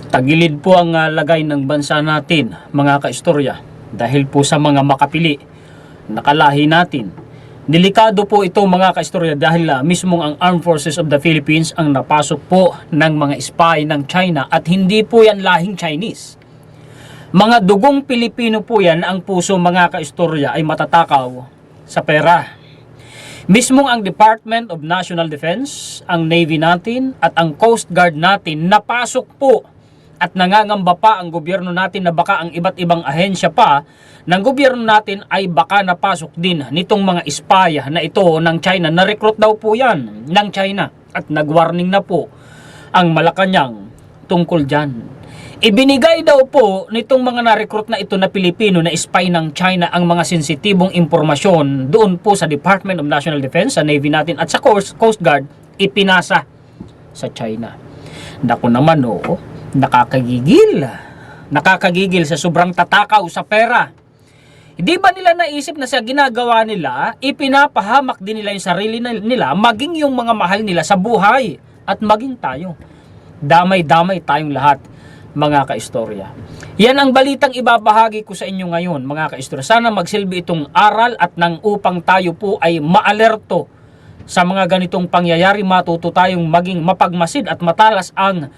Tagilid po ang lagay ng bansa natin, mga kaistorya, dahil po sa mga makapili na kalahi natin. Delikado po ito, mga kaistorya, dahil mismong ang Armed Forces of the Philippines ang napasok po ng mga spy ng China at hindi po yan lahing Chinese. Mga dugong Pilipino po yan. Ang puso, mga kaistorya, ay matatakaw sa pera. Mismong ang Department of National Defense, ang Navy natin at ang Coast Guard natin napasok po at nangangamba pa ang gobyerno natin na baka ang iba't ibang ahensya pa ng gobyerno natin ay baka napasok din nitong mga espaya na ito ng China. Na-recruit daw po yan ng China at nag-warning na po ang Malacanang tungkol dyan. Ibinigay daw po nitong mga na-recruit na ito na Pilipino na spy ng China ang mga sensitibong impormasyon doon po sa Department of National Defense, sa Navy natin at sa Coast Guard, ipinasa sa China. Naku naman, nakakagigil sa sobrang tatakaw sa pera. Hindi ba nila naisip na sa ginagawa nila, ipinapahamak din nila yung sarili nila, maging yung mga mahal nila sa buhay, at maging tayo. Damay-damay tayong lahat, mga kaistorya. Yan ang balitang ibabahagi ko sa inyo ngayon, mga kaistorya. Sana magsilbi itong aral at nang upang tayo po ay maalerto sa mga ganitong pangyayari, matuto tayong maging mapagmasid at matalas ang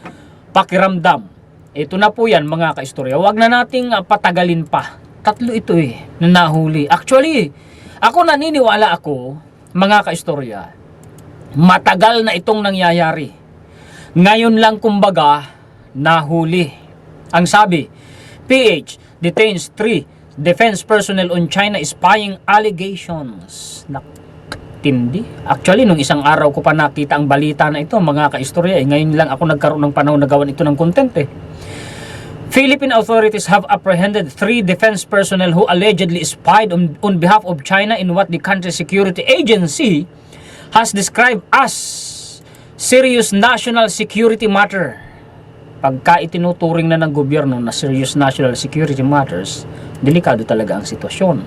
pakiramdam. Ito na po yan, mga kaistorya. Huwag na nating patagalin pa. Tatlo ito na nahuli. Actually, ako naniniwala ako, mga kaistorya, matagal na itong nangyayari. Ngayon lang kumbaga, nahuli. Ang sabi, PH detains 3 defense personnel on China spying allegations. Tindi. Actually, nung isang araw ko pa nakita ang balita na ito, mga kaistorya. Ngayon lang ako nagkaroon ng panahon na gawan ito ng content Philippine authorities have apprehended 3 defense personnel who allegedly spied on behalf of China in what the country's security agency has described as serious national security matter. Pagka itinuturing na ng gobyerno na serious national security matters, delikado talaga ang sitwasyon.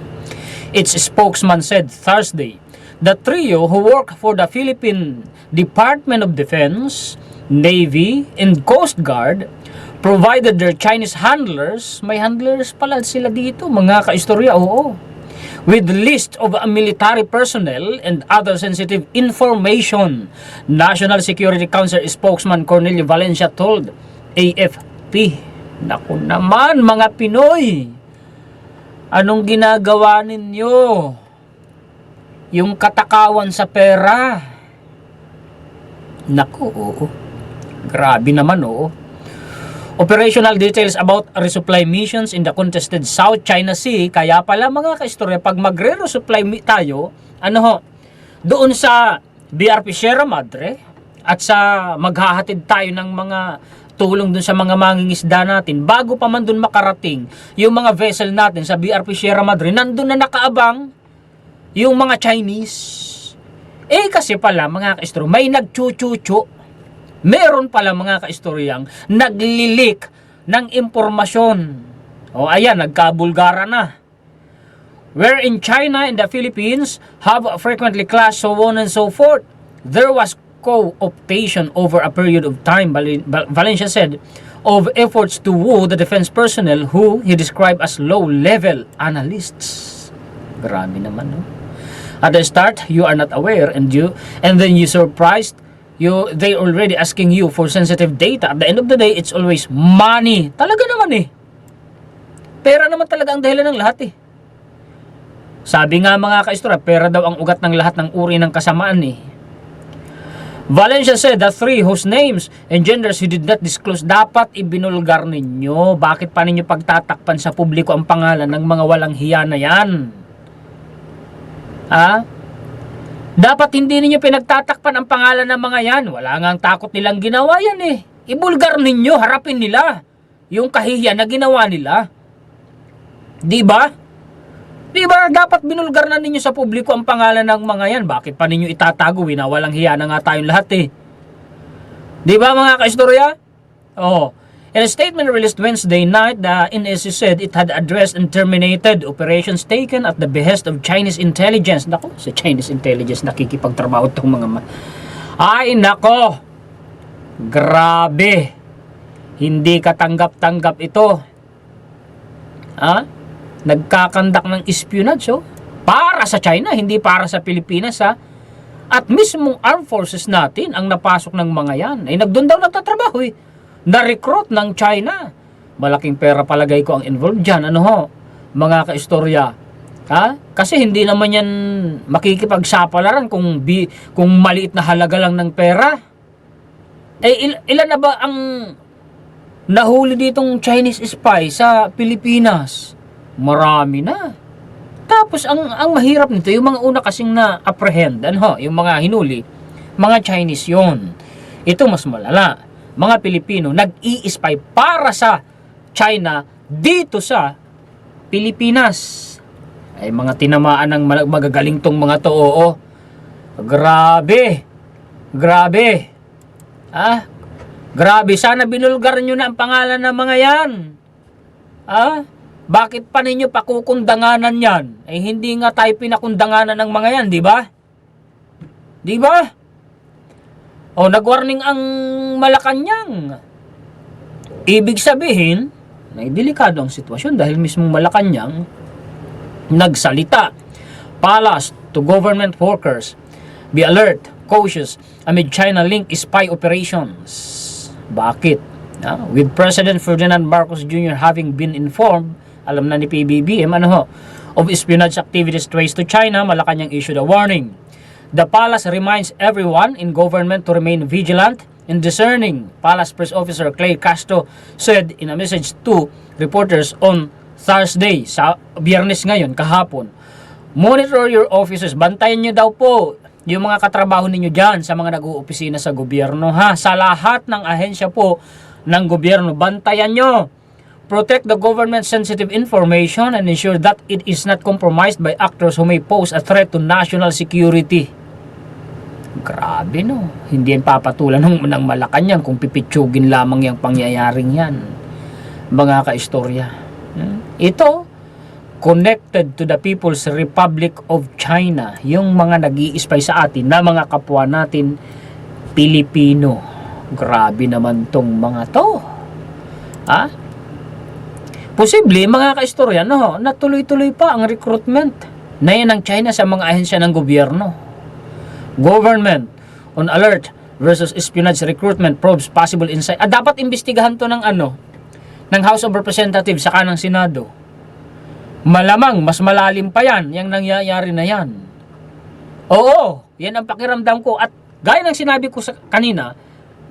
Its spokesman said Thursday, the trio who work for the Philippine Department of Defense, Navy, and Coast Guard provided their Chinese handlers, may handlers pala sila dito, mga kaistorya, with list of military personnel and other sensitive information. National Security Council spokesman Cornelio Valencia told AFP. Naku naman, mga Pinoy, anong ginagawa ninyo? Yung katakawan sa pera. Naku, grabe naman, Operational details about resupply missions in the contested South China Sea. Kaya pala, mga kaistorya, pag magre-resupply tayo, doon sa BRP Sierra Madre at sa maghahatid tayo ng mga tulong doon sa mga mangingisda natin, bago pa man doon makarating yung mga vessel natin sa BRP Sierra Madre, nandun na nakaabang yung mga Chinese. Kasi pala, mga kaistorya, may nagchuchuchu. Meron pala, mga kaistoryang naglilik ng impormasyon. Ayan, nagkabulgara na. Wherein China and the Philippines have frequently clashed, so on and so forth. There was co-optation over a period of time, Valencia said, of efforts to woo the defense personnel who he described as low-level analysts. Grabe naman, At the start, you are not aware, and then you surprised. They already asking you for sensitive data. At the end of the day, it's always money. Talaga naman Pera naman talaga ang dahilan ng lahat Sabi nga, mga kaistorya, pera daw ang ugat ng lahat ng uri ng kasamaan Valencia said the 3 whose names and genders he did not disclose, dapat ibinulgar ninyo. Bakit pa ninyo pagtatakpan sa publiko ang pangalan ng mga walang hiya na yan? Dapat hindi ninyo pinagtatakpan ang pangalan ng mga yan. Wala nga ang takot nilang ginawa yan Ibulgar ninyo, harapin nila yung kahihiyan na ginawa nila. Diba? Dapat binulgar na ninyo sa publiko ang pangalan ng mga yan. Bakit pa ninyo itatago? Walang hiya na nga tayong lahat Diba, mga kaistorya? In a statement released Wednesday night, the NSC said it had addressed and terminated operations taken at the behest of Chinese intelligence. Nako, sa Chinese intelligence nakikipagtrabaho itong mga Ay, nako! Grabe! Hindi katanggap-tanggap ito. Nagkakandak ng espionage, para sa China, hindi para sa Pilipinas, At mismong armed forces natin ang napasok ng mga yan. Nagdoon daw nagtatrabaho, na-recruit ng China. Malaking pera palagay ko ang involved dyan. Mga kaistorya. Kasi hindi naman yan makikipagsapalaran kung maliit na halaga lang ng pera. Ilan na ba ang nahuli ditong Chinese spy sa Pilipinas? Marami na. Tapos ang mahirap nito, yung mga una kasing na-apprehend, yung mga hinuli, mga Chinese yon. Ito mas malala. Mga Pilipino nag-i-spy para sa China dito sa Pilipinas. Ay mga tinamaan ng magagaling tong mga to, Grabe. Grabe. Grabe. Sana binulgar nyo na ang pangalan ng mga yan. Bakit pa ninyo pakukundanganan yan? Hindi nga tayo pinakundanganan ng mga yan, di ba? Di ba? Nag-warning ang Malacanang. Ibig sabihin, delikado ang sitwasyon dahil mismong Malacanang nagsalita. Palace to government workers, be alert, cautious amid China-linked spy operations. Bakit? With President Ferdinand Marcos Jr. having been informed, alam na ni PBBM, of espionage activities traced to China, Malacanang issued a warning. The palace reminds everyone in government to remain vigilant and discerning, Palace Press Officer Clay Castro said in a message to reporters on Thursday, sa Biyernes ngayon, kahapon. Monitor your offices. Bantayan nyo daw po yung mga katrabaho ninyo dyan sa mga nag-uopisina sa gobyerno, Sa lahat ng ahensya po ng gobyerno, bantayan nyo. Protect the government-sensitive information and ensure that it is not compromised by actors who may pose a threat to national security. Grabe, Hindi yan papatulan ng Malacanang kung pipitsugin lamang yung pangyayaring yan. Mga kaistorya. Ito, connected to the People's Republic of China, yung mga nag-i-spy sa atin na mga kapwa natin Pilipino. Grabe naman tong mga to. Posible, mga kaistorya, natuloy-tuloy pa ang recruitment na yan ng China sa mga ahensya ng gobyerno. Government on alert versus espionage recruitment probes possible insight. Dapat imbestigahan to ng House of Representatives saka ng Senado. Malamang mas malalim pa yan, yung nangyayari na yan. Oo, yan ang pakiramdam ko. At gaya ng sinabi ko kanina,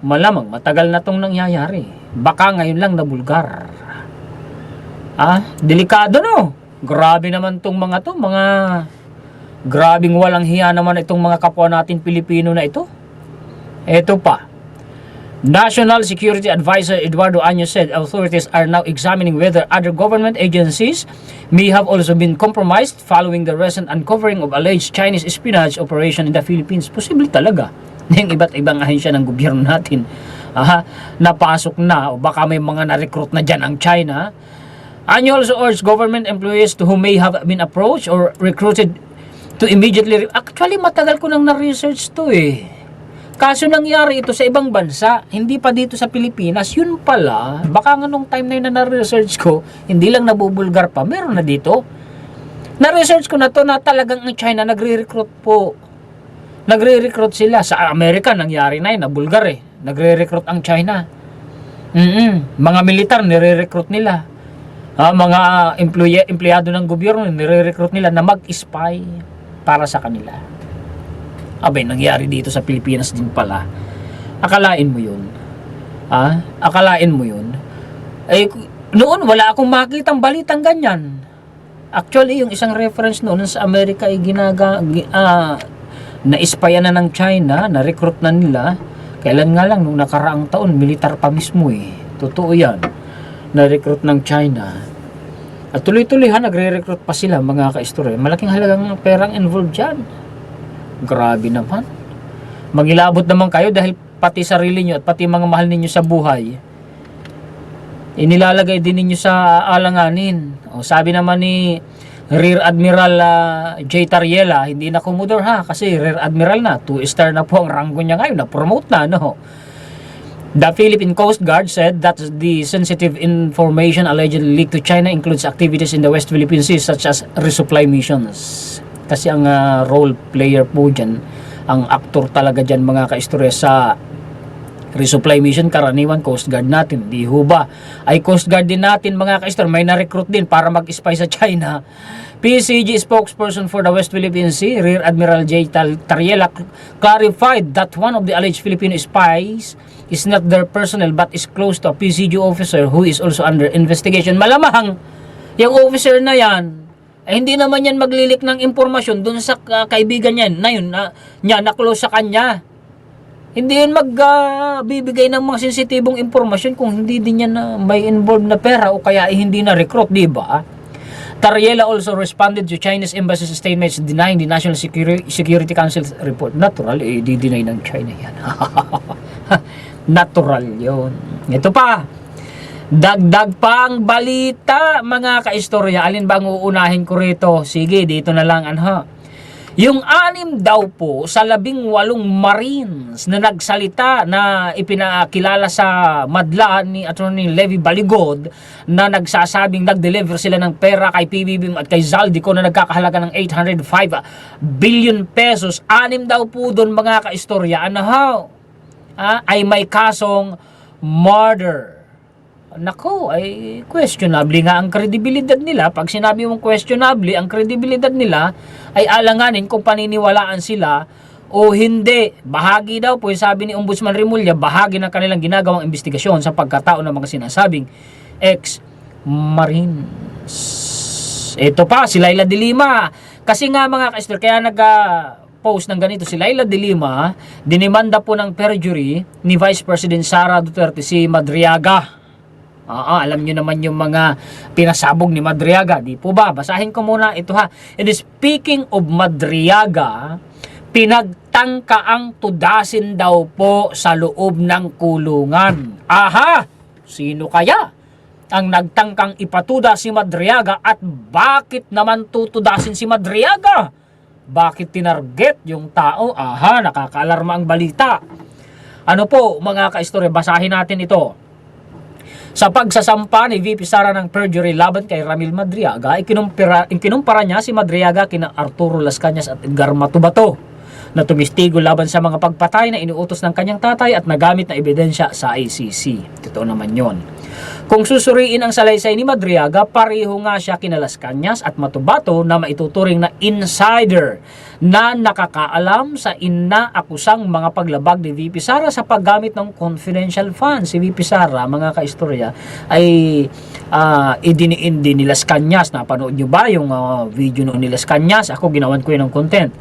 malamang matagal na tong nangyayari. Baka ngayon lang nabulgar. Delikado, Grabe naman tong mga to, mga grabing walang hiya naman itong mga kapwa natin Pilipino na ito. Ito pa. National Security Advisor Eduardo Año said authorities are now examining whether other government agencies may have also been compromised following the recent uncovering of alleged Chinese espionage operation in the Philippines. Posible talaga ng iba't ibang ahensya ng gobyerno natin napasok na o baka may mga na-recruit na dyan ang China. Año also urged government employees to who may have been approached or recruited to immediately... Actually, matagal ko nang na-research to Kaso nangyari ito sa ibang bansa, hindi pa dito sa Pilipinas. Yun pala, baka nga nung time na yun na na-research ko, hindi lang nabubulgar pa, meron na dito. Na-research ko na to na talagang ang China nagre-recruit po. Nagre-recruit sila. Sa Amerika, nangyari na yun, nabulgar Nagre-recruit ang China. Mga militar, nire-recruit nila. Mga empleyado ng gobyerno, nire-recruit nila na mag-spy para sa kanila. Abay, nangyari dito sa Pilipinas din pala. Akalain mo yun. Akalain mo yun. Noon, wala akong makitang balitang ganyan. Actually, yung isang reference noon sa Amerika ay na-spyan na ng China, na-recruit na nila. Kailan nga lang, nung nakaraang taon, militar pa mismo Totoo yan. Na-recruit ng China. At tuloy-tuloy nagre-recruit pa sila, mga kaistorya. Malaking halagang perang involved dyan. Grabe naman. Magilabot naman kayo dahil pati sarili nyo at pati mga mahal ninyo sa buhay, inilalagay din ninyo sa alanganin. Sabi naman ni Rear Admiral J. Tariela, hindi na Commodore kasi Rear Admiral na, 2-star na po ang ranggo niya ngayon, na-promote na, The Philippine Coast Guard said that the sensitive information allegedly leaked to China includes activities in the West Philippine Sea such as resupply missions. Kasi ang role player po dyan, ang aktor talaga dyan mga kaistorya sa resupply mission, karaniwan Coast Guard natin. Di ho ba? Ay Coast Guard din natin mga kaistorya, may na-recruit din para mag-spy sa China. PCG spokesperson for the West Philippine Sea, Rear Admiral J. Tariela, clarified that one of the alleged Filipino spies is not their personnel but is close to a PCG officer who is also under investigation. Malamang, yung officer na yan, hindi naman yan maglilik ng impormasyon dun sa kaibigan niya na yun, na close sa kanya. Hindi yan magbibigay ng mga sensitibong impormasyon kung hindi din yan may involved na pera o kaya hindi na recruit, di ba? Tariela also responded to China's embassy's statements denying the National Security Council's report. Natural, di-deny ng China yan. Natural yun. Ito pa, dagdag pa ang balita, mga kaistorya. Alin ba ang uunahin ko rito? Sige, dito na lang, Yung 6 daw po sa 18 Marines na nagsalita na ipinakilala sa madla ni Attorney Levy Baligod na nagsasabing nag-deliver sila ng pera kay PBBM at kay Zaldico na nagkakahalaga ng 805 billion pesos. 6 daw po doon mga kaistorya ay may kasong murder. Nako, ay questionable nga ang kredibilidad nila. Pag sinabi mong questionable, ang kredibilidad nila ay alanganin kung paniniwalaan sila o hindi. Bahagi daw po, sabi ni Ombudsman Remulla, bahagi ng kanilang ginagawang investigasyon sa pagkatao ng mga sinasabing ex-Marines. Ito pa, si Laila de Lima. Kasi nga mga kaistor, kaya post ng ganito si Laila de Lima, dinimanda po ng perjury ni Vice President Sara Duterte si Madriaga. Alam nyo naman yung mga pinasabog ni Madriaga, di po ba? Basahin ko muna ito And speaking of Madriaga, pinagtangka ang tudasin daw po sa loob ng kulungan. Sino kaya ang nagtangkang ipatuda si Madriaga at bakit naman tutudasin si Madriaga? Bakit tinarget yung tao? Nakakaalarma ang balita. Ano po mga kaistorya, basahin natin ito. Sa pagsasampa ni VP Sara ng perjury laban kay Ramil Madriaga, ikinumpara niya si Madriaga kina Arturo Las Cañas at Edgar Matubato na tumistigo laban sa mga pagpatay na inuutos ng kanyang tatay at nagamit na ebidensya sa ICC. Totoo naman yon. Kung susuriin ang salaysay ni Madriaga, pareho nga siya kina Las Cañas at Matubato na maituturing na insider na nakakaalam sa inaakusang mga paglabag ni VP Sara sa paggamit ng confidential funds. Si VP Sara, mga kaistorya, ay idiniin din ni Las Cañas. Napanood nyo ba yung video noon ni Las Cañas? Ako, ginawan ko yun ng content.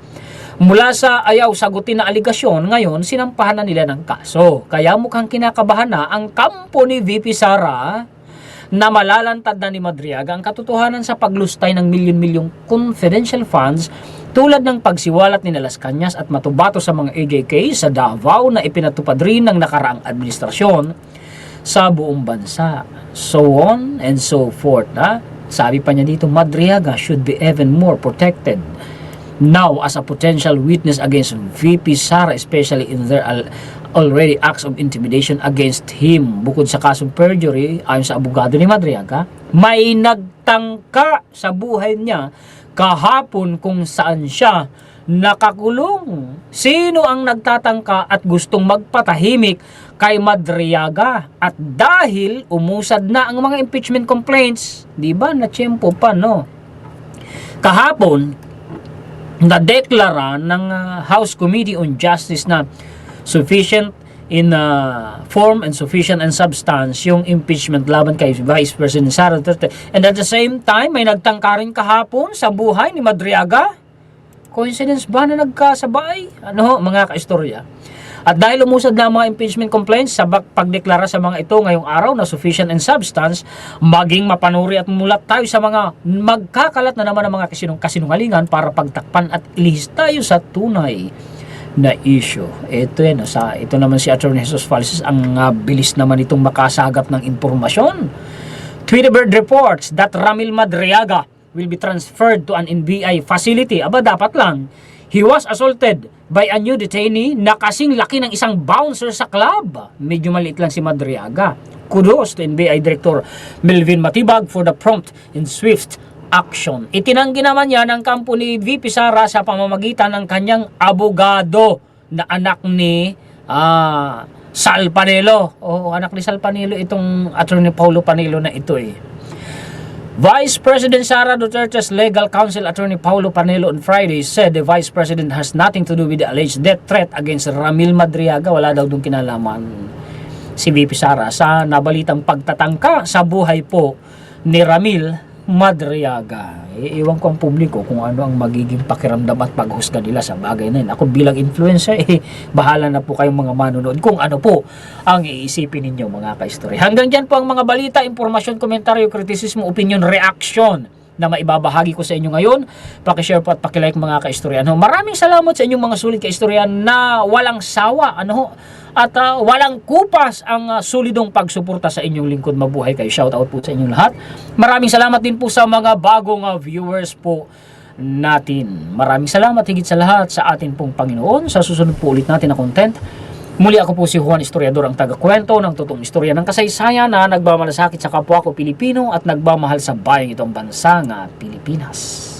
Mula sa ayaw sagutin na aligasyon, ngayon sinampahan na nila ng kaso. Kaya mukhang kinakabahan na ang kampo ni VP Sara na malalantad na ni Madriaga ang katotohanan sa paglustay ng milyon-milyong confidential funds tulad ng pagsiwalat ni Las Cañas at Matubato sa mga AJK sa Davao na ipinatupad rin ng nakaraang administrasyon sa buong bansa. So on and so forth. Sabi pa niya dito, Madriaga should be even more protected now as a potential witness against VP Sara, especially in their already acts of intimidation against him. Bukod sa kasong perjury, ayon sa abogado ni Madriaga, may nagtangka sa buhay niya kahapon kung saan siya nakakulong. Sino ang nagtatangka at gustong magpatahimik kay Madriaga? At dahil umusad na ang mga impeachment complaints, di ba, na-tiyempo pa, no? Kahapon, nadeklara ng House Committee on Justice na sufficient in form and sufficient in substance yung impeachment laban kay Vice President Sara Duterte. And at the same time, may nagtangka rin kahapon sa buhay ni Madriaga. Coincidence ba na nagkasabay? Mga kaistorya. At dahil umusad na ang mga impeachment complaints sa pagdeklara sa mga ito ngayong araw na sufficient in substance, maging mapanuri at mulat tayo sa mga magkakalat na naman ng mga kasinungalingan para pagtakpan at ilihis tayo sa tunay na issue. Ito naman si Attorney Jesus Falices, ang bilis naman itong makasagap ng impormasyon. Tweeterbird reports that Ramil Madriaga will be transferred to an NBI facility. Dapat lang, He was assaulted by a new detainee na kasing laki ng isang bouncer sa club. Medyo maliit lang si Madriaga. Kudos to NBI Director Melvin Matibag for the prompt and swift action. Itinanggi naman niya ng kampo ni VP Sara sa pamamagitan ng kanyang abogado na anak ni Sal Panelo. Anak ni Sal Panelo itong Attorney Paulo Panelo na ito eh. Vice President Sara Duterte's legal counsel Attorney Paulo Panelo on Friday said the Vice President has nothing to do with the alleged death threat against Ramil Madriaga. Wala daw dong kinalaman si VP Sara sa nabalitang pagtatangka sa buhay po ni Ramil Madriaga. Iwan ko ang publiko kung ano ang magiging pakiramdam at paghusga nila sa bagay na yun. Ako bilang influencer, bahala na po kayong mga manonood kung ano po ang iisipin ninyo mga kaistorya. Hanggang dyan po ang mga balita, impormasyon, komentaryo, kritisismo, opinion, reaction na maibabahagi ko sa inyo ngayon. Pakishare po at pakilike mga kaistorya. Maraming salamat sa inyong mga sulit kaistorya na walang sawa at walang kupas ang solidong pagsuporta sa inyong lingkod. Mabuhay kayo. Shout out po sa inyong lahat. Maraming salamat din po sa mga bagong viewers po natin. Maraming salamat higit sa lahat sa atin pong Panginoon. Sa susunod po ulit natin na content. Muli ako po si Juan Historiador, ang taga-kwento ng totoong istorya ng kasaysayan na nagmamalasakit sa kapwa ko Pilipino at nagmamahal sa bayang itong bansa nga Pilipinas.